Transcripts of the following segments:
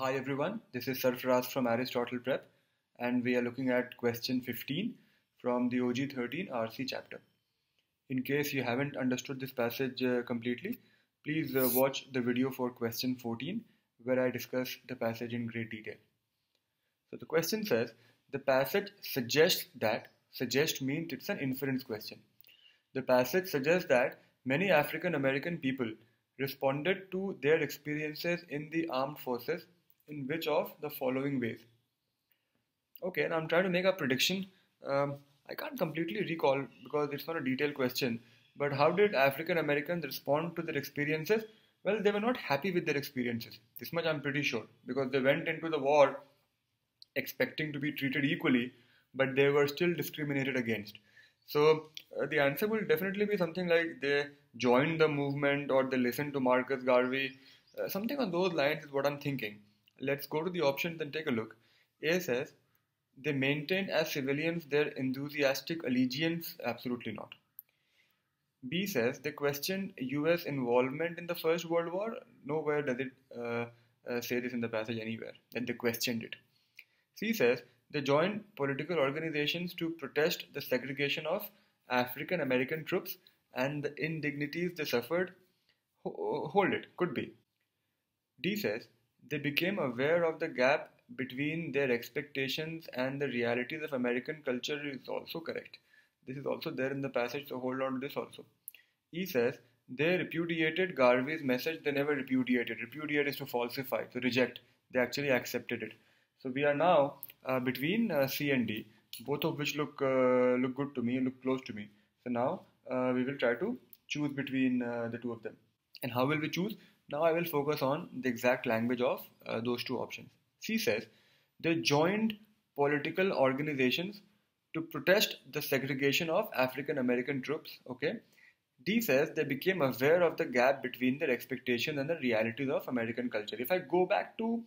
Hi everyone, this is Sarfraz from Aristotle Prep, and we are looking at question 15 from the OG 13 RC chapter. In case you haven't understood this passage completely, please watch the video for question 14 where I discuss the passage in great detail. So the question says, the passage suggests that, suggest means it's an inference question. The passage suggests that many African American people responded to their experiences in the armed forces in which of the following ways. Okay, and I'm trying to make a prediction. I can't completely recall because it's not a detailed question, but how did African Americans respond to their experiences? Well, they were not happy with their experiences. This much I'm pretty sure, because they went into the war expecting to be treated equally, but they were still discriminated against. So the answer will definitely be something like they joined the movement or they listened to Marcus Garvey. Something on those lines is what I'm thinking. Let's go to the options and take a look. A says, they maintained as civilians their enthusiastic allegiance. Absolutely not. B says, they questioned US involvement in the First World War. Nowhere does it say this in the passage anywhere, that they questioned it. C says, they joined political organizations to protest the segregation of African American troops and the indignities they suffered. Hold it, could be. D says, they became aware of the gap between their expectations and the realities of American culture is also correct. This is also there in the passage, so hold on to this also. E says, they repudiated Garvey's message. They never repudiated. Repudiate is to falsify, to reject. They actually accepted it. So we are now between C and D, both of which look good to me, look close to me. So now we will try to choose between the two of them. And how will we choose? Now I will focus on the exact language of those two options. C says, they joined political organizations to protest the segregation of African American troops. Okay. D says, they became aware of the gap between their expectations and the realities of American culture. If I go back to,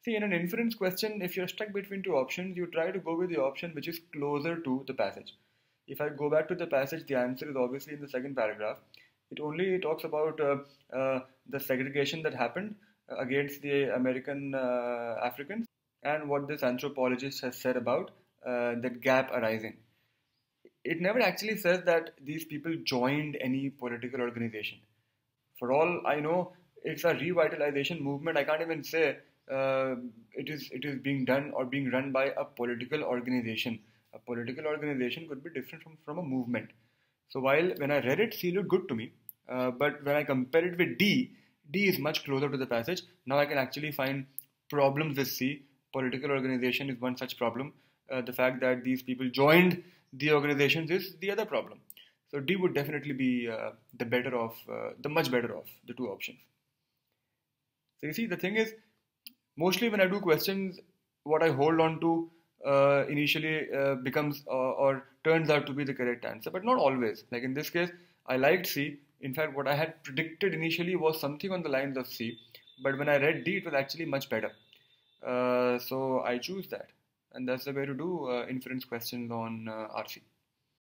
see, in an inference question, if you're stuck between two options, you try to go with the option which is closer to the passage. If I go back to the passage, the answer is obviously in the second paragraph. It only talks about the segregation that happened against the American Africans and what this anthropologist has said about that gap arising. It never actually says that these people joined any political organization. For all I know, it's a revitalization movement. I can't even say it is being done or being run by a political organization. A political organization could be different from a movement. So while when I read it, C looked good to me, but when I compare it with D is much closer to the passage. Now I can actually find problems with C. Political organization is one such problem. The fact that these people joined the organizations is the other problem. So D would definitely be the much better of the two options. So you see, the thing is, mostly when I do questions, what I hold on to initially becomes or turns out to be the correct answer, but not always. Like in this case, I liked C. In fact, what I had predicted initially was something on the lines of C, but when I read D, it was actually much better. So I choose that, and that's the way to do inference questions on RC.